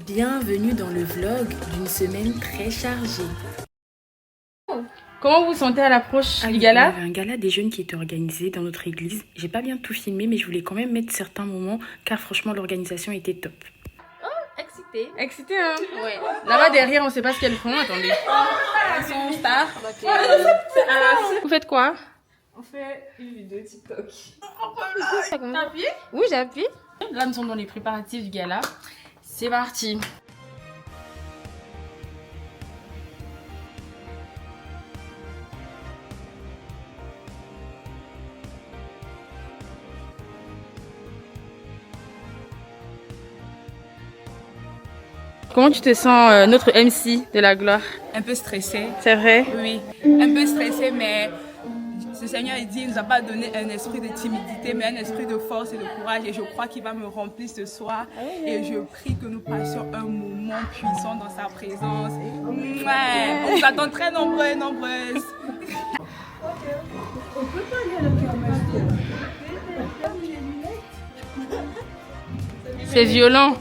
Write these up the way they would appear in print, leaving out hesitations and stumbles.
Bienvenue dans le vlog d'une semaine très chargée. Comment vous vous sentez à l'approche du gala? Il y avait un gala des jeunes qui était organisé dans notre église. J'ai pas bien tout filmé, mais je voulais quand même mettre certains moments car franchement l'organisation était top. Excitée. Excité, hein? Ouais. Là-bas derrière, on sait pas ce qu'elles font. Attendez. Elles sont stars. Vous faites quoi? On fait une vidéo TikTok. T'as appuyé? Oui, j'ai appuyé. Là, nous sommes dans les préparatifs du gala. C'est parti. Comment tu te sens, notre MC de la gloire? Un peu stressée. C'est vrai? Oui, un peu stressée, mais ce Seigneur, il dit, il nous a pas donné un esprit de timidité, mais un esprit de force et de courage. Et je crois qu'il va me remplir ce soir. Et je prie que nous passions un moment puissant dans sa présence. Ouais, on vous attend très nombreux et nombreuses. C'est violent.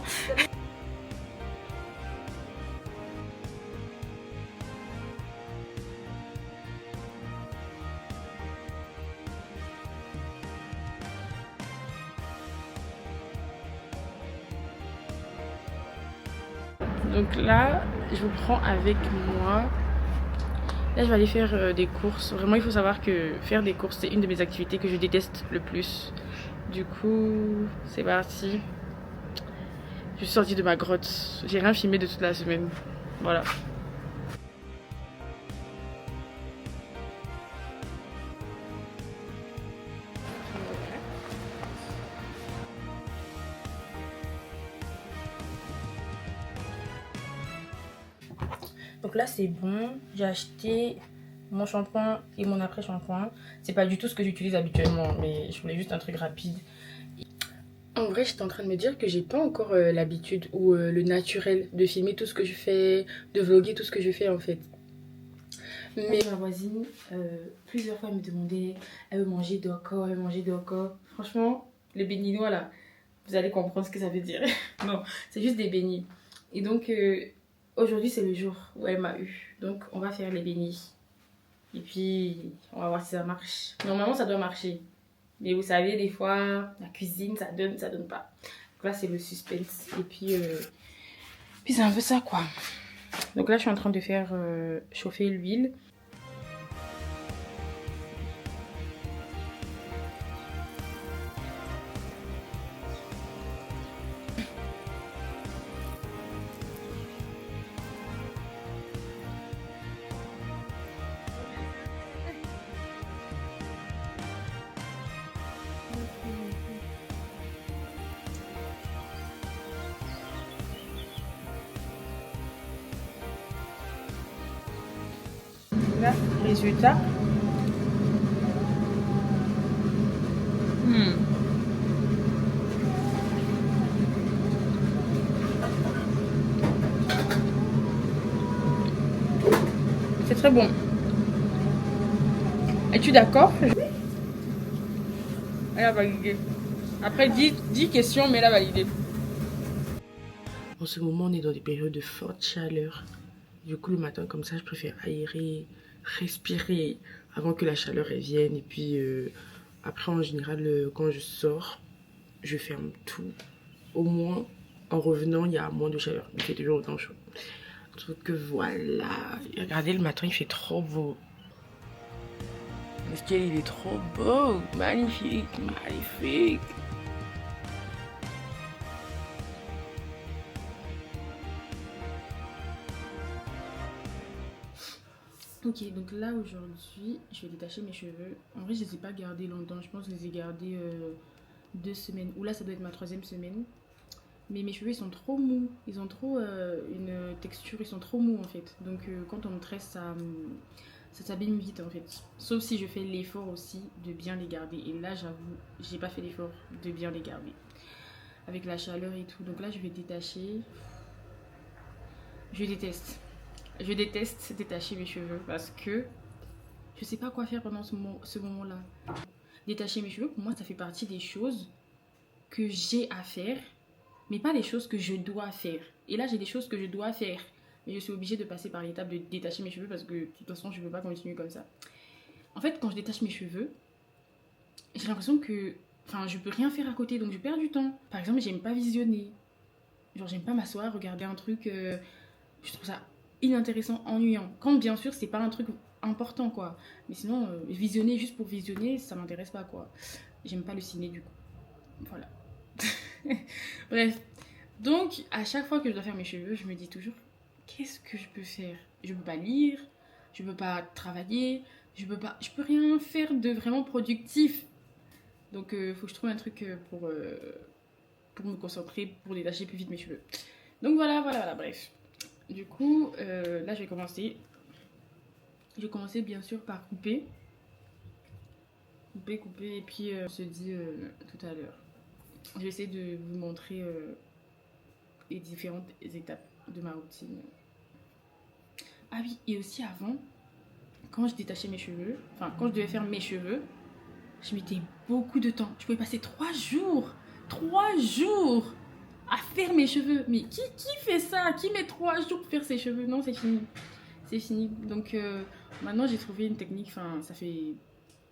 Donc là, je vous prends avec moi. Là, je vais aller faire des courses. Vraiment, il faut savoir que faire des courses, c'est une de mes activités que je déteste le plus. Du coup, c'est parti. Je suis sortie de ma grotte. J'ai rien filmé de toute la semaine. Voilà. Donc là, c'est bon. J'ai acheté mon shampoing et mon après-shampoing. C'est pas du tout ce que j'utilise habituellement, mais je voulais juste un truc rapide. En vrai, j'étais en train de me dire que j'ai pas encore l'habitude ou le naturel de filmer tout ce que je fais, de vlogger tout ce que je fais en fait. Mais ma voisine, plusieurs fois, elle me demandait, elle veut manger d'oko, elle veut manger d'oko. Franchement, les béninois là, vous allez comprendre ce que ça veut dire. Non, c'est juste des beignets. Et donc, aujourd'hui, c'est le jour où elle m'a eu. Donc, on va faire les beignets. Et puis, on va voir si ça marche. Normalement, ça doit marcher. Mais vous savez, des fois, la cuisine, ça donne pas. Donc là, c'est le suspense. Et puis c'est un peu ça, quoi. Donc là, je suis en train de faire chauffer l'huile. Là, résultat. C'est très bon. Es-tu d'accord? Elle a validé. Après 10 questions, mais elle a validé. En ce moment, on est dans des périodes de forte chaleur. Du coup, le matin, comme ça, je préfère aérer, respirer avant que la chaleur revienne. Et puis, après, en général, quand je sors, je ferme tout. Au moins, en revenant, il y a moins de chaleur. Il fait toujours autant chaud. Donc voilà. Regardez, le matin, il fait trop beau. Le ciel, il est trop beau. Magnifique, magnifique. Ok, donc là aujourd'hui, je vais détacher mes cheveux. En vrai, je les ai pas gardés longtemps. Je pense que je les ai gardés 2 semaines. Ou là, ça doit être ma 3e semaine. Mais mes cheveux, ils sont trop mous. Ils ont trop une texture, ils sont trop mous en fait. Donc quand on me tresse, ça s'abîme vite en fait. Sauf si je fais l'effort aussi de bien les garder. Et là, j'avoue, j'ai pas fait l'effort de bien les garder. Avec la chaleur et tout. Donc là, je vais détacher. Je déteste. Je déteste détacher mes cheveux parce que je sais pas quoi faire pendant ce moment-là. Détacher mes cheveux, pour moi, ça fait partie des choses que j'ai à faire, mais pas les choses que je dois faire. Et là, j'ai des choses que je dois faire. Mais je suis obligée de passer par l'étape de détacher mes cheveux parce que de toute façon, je ne peux pas continuer comme ça. En fait, quand je détache mes cheveux, j'ai l'impression que... Enfin, je peux rien faire à côté, donc je perds du temps. Par exemple, j'aime pas visionner. Genre, j'aime pas m'asseoir, regarder un truc... je trouve ça inintéressant, ennuyant. Quand, bien sûr, c'est pas un truc important, quoi. Mais sinon, visionner juste pour visionner, ça m'intéresse pas, quoi. J'aime pas le ciné, du coup. Voilà. Bref. Donc, à chaque fois que je dois faire mes cheveux, je me dis toujours, qu'est-ce que je peux faire? Je peux pas lire, je peux pas travailler, je peux rien faire de vraiment productif. Donc, faut que je trouve un truc pour me concentrer, pour détacher plus vite mes cheveux. Donc voilà, bref. Du coup, là, je vais commencer. Je vais commencer bien sûr par couper. Couper, et puis on se dit tout à l'heure. Je vais essayer de vous montrer les différentes étapes de ma routine. Ah oui, et aussi avant, quand je détachais mes cheveux, enfin quand je devais faire mes cheveux, je mettais beaucoup de temps. Je pouvais passer 3 jours à faire mes cheveux. Mais qui fait ça? Qui met 3 jours pour faire ses cheveux? Non, c'est fini. C'est fini. Donc maintenant j'ai trouvé une technique, enfin ça fait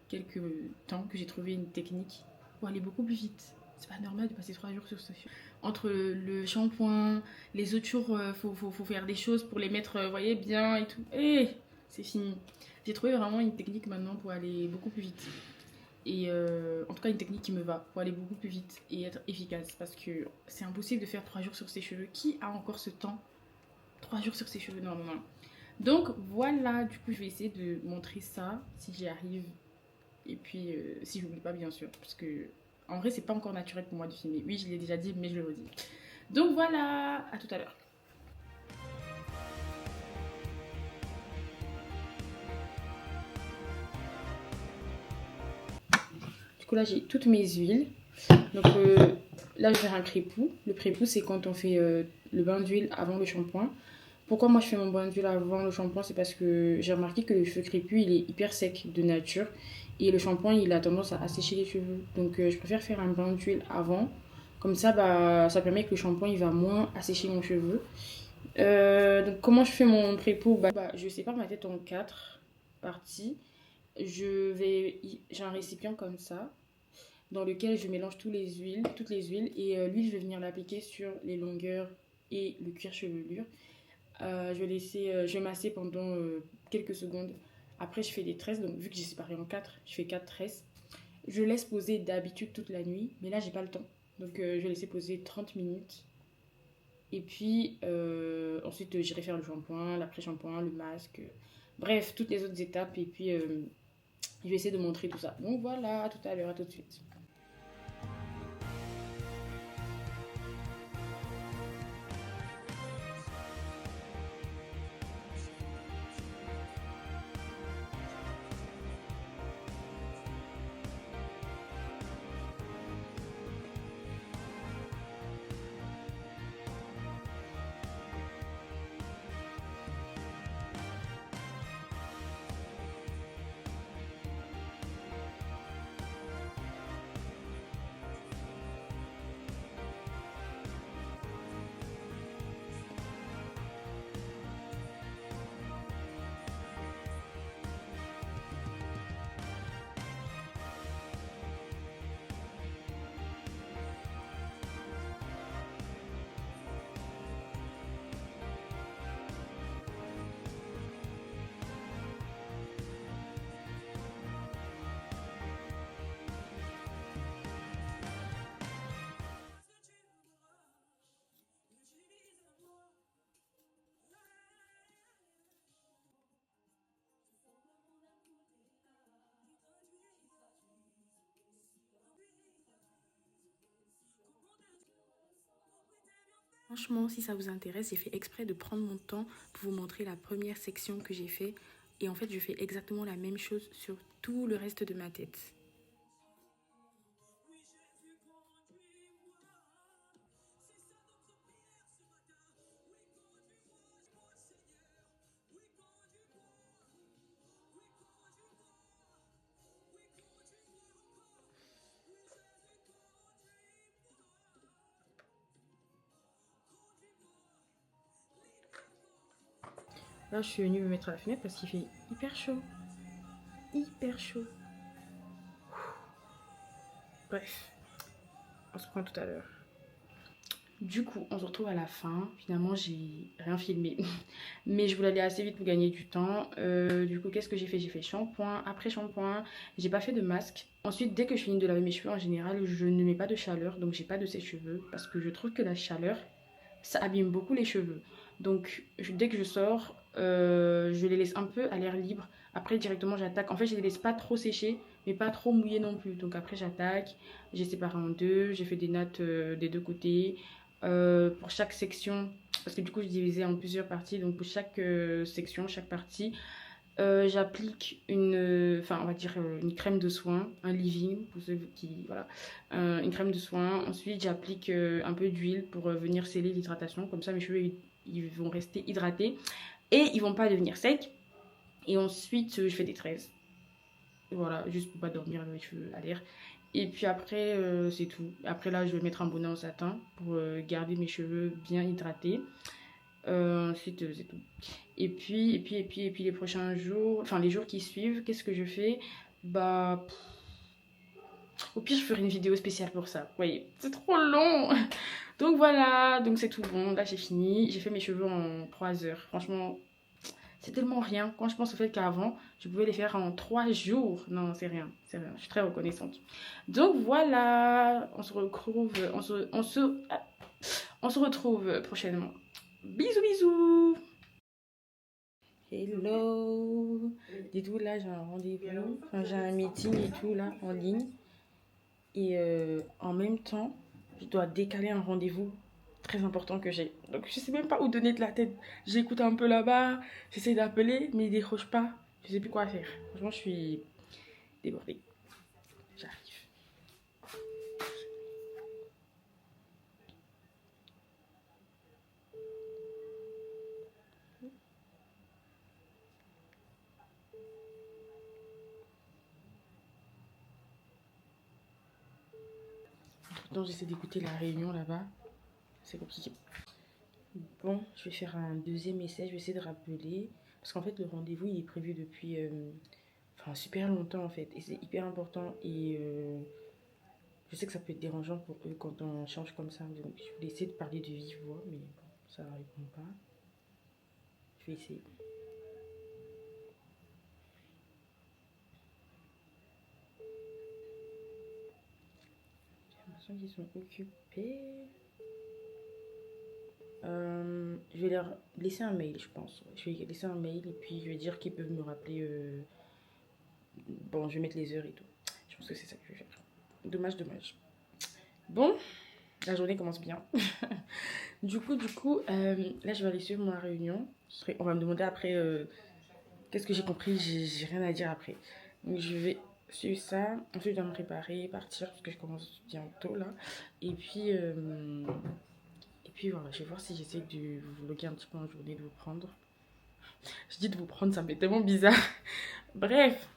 quelques temps que j'ai trouvé une technique pour aller beaucoup plus vite. C'est pas normal de passer 3 jours sur ce cheveu. Entre le shampoing, les autres jours, faut faire des choses pour les mettre, voyez, bien et tout. Et c'est fini. J'ai trouvé vraiment une technique maintenant pour aller beaucoup plus vite. Et en tout cas, une technique qui me va pour aller beaucoup plus vite et être efficace. Parce que c'est impossible de faire 3 jours sur ses cheveux. Qui a encore ce temps? 3 jours sur ses cheveux, non. Donc voilà, du coup, je vais essayer de montrer ça si j'y arrive. Et puis, si je n'oublie pas, bien sûr. Parce que, en vrai, c'est pas encore naturel pour moi de filmer. Oui, je l'ai déjà dit, mais je le redis. Donc voilà, à tout à l'heure. Du coup, là, j'ai toutes mes huiles. Donc là, je vais faire un crépou. Le crépou, c'est quand on fait le bain d'huile avant le shampoing. Pourquoi moi je fais mon bain d'huile avant le shampoing? C'est parce que j'ai remarqué que le cheveu crépus, il est hyper sec de nature. Et le shampoing, il a tendance à assécher les cheveux. Donc je préfère faire un bain d'huile avant. Comme ça, bah, ça permet que le shampoing, il va moins assécher mon cheveu. Donc comment je fais mon crépou? Je sépare ma tête en 4 parties. J'ai un récipient comme ça, dans lequel je mélange toutes les huiles, et l'huile, je vais venir l'appliquer sur les longueurs et le cuir chevelure. Je vais masser pendant quelques secondes. Après, je fais des tresses. Donc, vu que j'ai séparé en 4, je fais 4 tresses. Je laisse poser d'habitude toute la nuit, mais là, j'ai pas le temps. Donc, je vais laisser poser 30 minutes. Et puis, ensuite, j'irai faire le shampoing, l'après-shampoing, le masque. Bref, toutes les autres étapes. Et puis, je vais essayer de montrer tout ça. Donc, voilà, à tout à l'heure, à tout de suite. Franchement, si ça vous intéresse, j'ai fait exprès de prendre mon temps pour vous montrer la première section que j'ai fait. Et en fait, je fais exactement la même chose sur tout le reste de ma tête. Là, je suis venue me mettre à la fenêtre parce qu'il fait hyper chaud. Hyper chaud. Bref, on se prend tout à l'heure. Du coup, on se retrouve à la fin. Finalement, j'ai rien filmé. Mais je voulais aller assez vite pour gagner du temps. Du coup, qu'est-ce que j'ai fait? J'ai fait shampoing, après shampoing. J'ai pas fait de masque. Ensuite, dès que je finis de laver mes cheveux, en général, je ne mets pas de chaleur. Donc, j'ai pas de sèche-cheveux. Parce que je trouve que la chaleur, ça abîme beaucoup les cheveux. Donc, dès que je sors, je les laisse un peu à l'air libre. Après, directement, j'attaque. En fait, je les laisse pas trop sécher, mais pas trop mouillés non plus. Donc, après, j'attaque. J'ai séparé en deux. J'ai fait des nattes des deux côtés. Pour chaque section, parce que du coup je divisais en plusieurs parties, donc pour chaque section, chaque partie, j'applique on va dire une crème de soin, un leave-in pour ceux qui, voilà, une crème de soin. Ensuite j'applique un peu d'huile pour venir sceller l'hydratation, comme ça mes cheveux ils vont rester hydratés et ils vont pas devenir secs. Et ensuite je fais des tresses, voilà, juste pour pas dormir avec les cheveux à l'air. Et puis après, c'est tout. Après là, je vais mettre un bonnet en satin pour garder mes cheveux bien hydratés. Ensuite, c'est tout. Et puis les prochains jours, enfin les jours qui suivent, qu'est-ce que je fais? Bah, au pire, je ferai une vidéo spéciale pour ça. Vous voyez, c'est trop long. Donc voilà, donc c'est tout bon. Là, j'ai fini. J'ai fait mes cheveux en 3 heures. Franchement, c'est tellement rien. Quand je pense au fait qu'avant, je pouvais les faire en 3 jours. Non, c'est rien. C'est rien. Je suis très reconnaissante. Donc voilà. On se retrouve, on se retrouve prochainement. Bisous, bisous. Hello. Dites-vous, là, j'ai un rendez-vous. Enfin, j'ai un meeting et tout, là, en ligne. Et en même temps, je dois décaler un rendez-vous très important que j'ai. Donc je sais même pas où donner de la tête. J'écoute un peu là-bas, j'essaie d'appeler, mais il décroche pas. Je sais plus quoi faire. Franchement, je suis débordée. J'arrive. Donc j'essaie d'écouter la réunion là-bas. C'est compliqué. Bon, je vais faire un deuxième essai. Je vais essayer de rappeler. Parce qu'en fait, le rendez-vous, il est prévu depuis super longtemps, en fait. Et c'est hyper important. Et je sais que ça peut être dérangeant pour eux quand on change comme ça. Donc, je voulais essayer de parler de vive voix. Mais bon, ça ne répond pas. Je vais essayer. J'ai l'impression qu'ils sont occupés. Je vais leur laisser un mail, je pense. Je vais laisser un mail et puis je vais dire qu'ils peuvent me rappeler. Bon, je vais mettre les heures et tout. Je pense que c'est ça que je vais faire. Dommage, dommage. Bon, la journée commence bien. du coup, là, je vais aller suivre ma réunion. On va me demander après qu'est-ce que j'ai compris. J'ai rien à dire après. Donc, je vais suivre ça. Ensuite, je dois me préparer, partir parce que je commence bientôt là. Et puis voilà, je vais voir si j'essaie de vous vlogger un petit peu en journée, de vous prendre. Je dis de vous prendre, ça me fait tellement bizarre. Bref,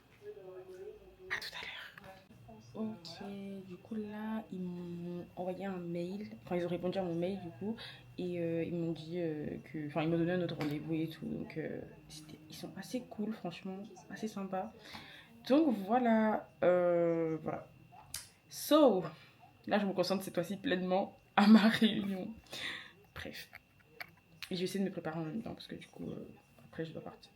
à tout à l'heure. Ok, du coup là, ils m'ont envoyé un mail. Enfin, ils ont répondu à mon mail du coup. Et ils m'ont dit que... Enfin, ils m'ont donné un autre rendez-vous et tout. Donc, ils sont assez cool, franchement. Assez sympas. Donc voilà. Voilà. So, là, je me concentre cette fois-ci pleinement à ma réunion. Bref. Et je vais essayer de me préparer en même temps parce que du coup, après, je dois partir.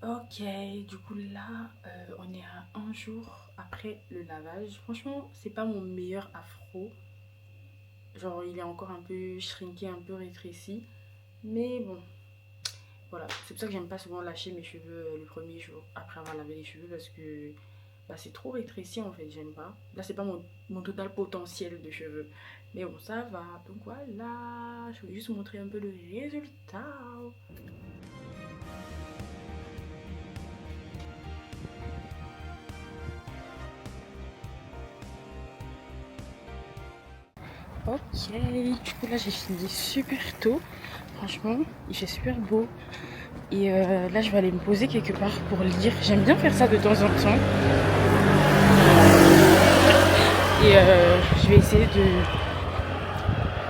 Ok, du coup là, on est à 1 jour après le lavage. Franchement, c'est pas mon meilleur afro. Genre, il est encore un peu shrinké, un peu rétréci. Mais bon, voilà. C'est pour ça que j'aime pas souvent lâcher mes cheveux le premier jour après avoir lavé les cheveux parce que bah, c'est trop rétréci en fait, j'aime pas. Là, c'est pas mon total potentiel de cheveux. Mais bon, ça va. Donc voilà, je voulais juste vous montrer un peu le résultat. Ok, du coup là j'ai fini super tôt. Franchement, il fait super beau. Et là je vais aller me poser quelque part pour lire. J'aime bien faire ça de temps en temps. Et je vais essayer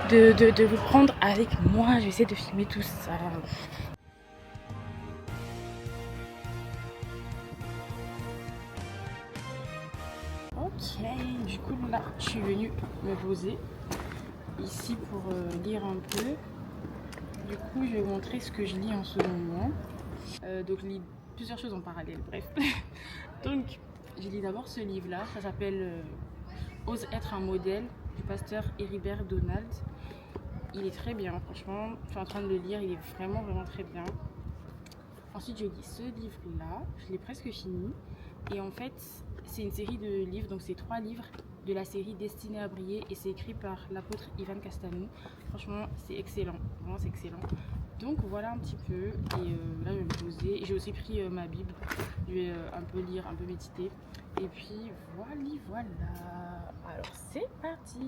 de vous prendre avec moi. Je vais essayer de filmer tout ça. Ok, du coup là je suis venue me poser ici pour lire un peu. Du coup je vais vous montrer ce que je lis en ce moment. Donc je lis plusieurs choses en parallèle, bref. Donc je lis d'abord ce livre là, ça s'appelle Ose être un modèle du pasteur Heribert Donald. Il est très bien, franchement, je suis en train de le lire, il est vraiment très bien. Ensuite je lis ce livre là, je l'ai presque fini. Et en fait, c'est une série de livres, donc c'est 3 livres de la série Destinée à briller et c'est écrit par l'apôtre Ivan Castanou. Franchement, c'est excellent, vraiment c'est excellent. Donc voilà un petit peu, et là je vais me poser. J'ai aussi pris ma Bible, je vais un peu lire, un peu méditer. Et puis voilà. Alors c'est parti.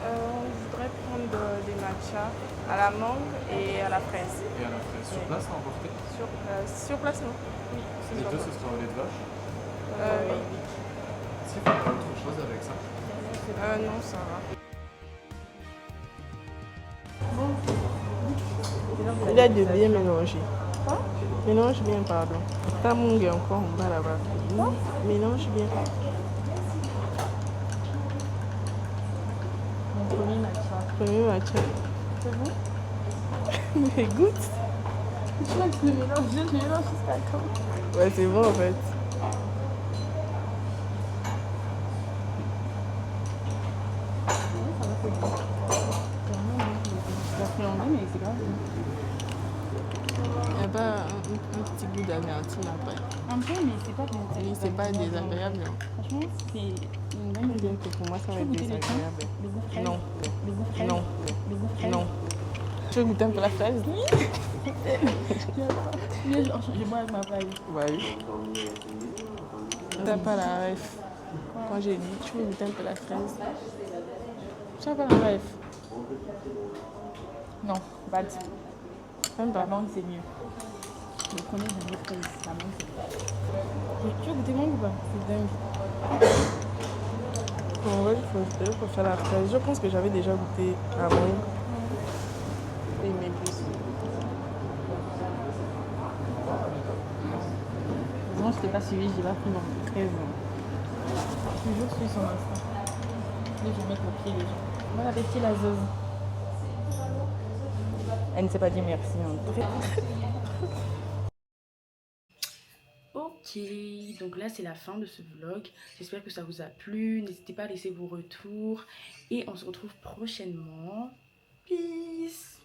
On voudrait prendre des matchas à la mangue et à la fraise. Et à la fraise, sur place à emporter? Sur place, non? Oui, c'est Les sur deux, place. ce sera au lait de vache. Oui. Est-ce qu'il faut faire autre chose avec ça? Non, ça va. Il a de bien mélanger. Mélange bien, pardon. Ta mangue est encore en bas là-bas. Mélange bien. Mon premier matcha. Premier matcha. C'est bon? Mais goûte. Tu vois que je le mélange jusqu'à quand? Ouais, c'est bon en fait. Je l'appréhendais, mais c'est grave. Il n'y a pas un petit goût d'amertume après. Un peu, mais c'est pas Oui, c'est pas désagréable. Non. Franchement, c'est une bonne idée. Bien que pour moi, ça va être goûter le désagréable. Les œufs fraises. Non. Les œufs fraises. Non. Les œufs fraises. Non. Tu veux goûter un peu la fraise? Je bois avec ma paille. Ouais, oui. T'as pas la ref. Quand j'ai dit, tu veux goûter un peu la fraise? Tu n'as pas la ref. Non, bad. Même La pas. mangue, c'est mieux. Le premier, j'aime les fraises. La mangue, c'est... Tu veux goûter mangue ou pas? C'est dingue. En vrai, il faut faire la fraise. Je pense que j'avais déjà goûté la mangue. Et mes plus. Moi, je t'ai pas suivi, j'ai pas pris mon 13 ans. Toujours suis son instinct. Là, je vais mettre mon pied déjà. Bon appétit, la zose. Elle ne sait pas dire merci. Ok, donc là c'est la fin de ce vlog. J'espère que ça vous a plu. N'hésitez pas à laisser vos retours. Et on se retrouve prochainement. Peace!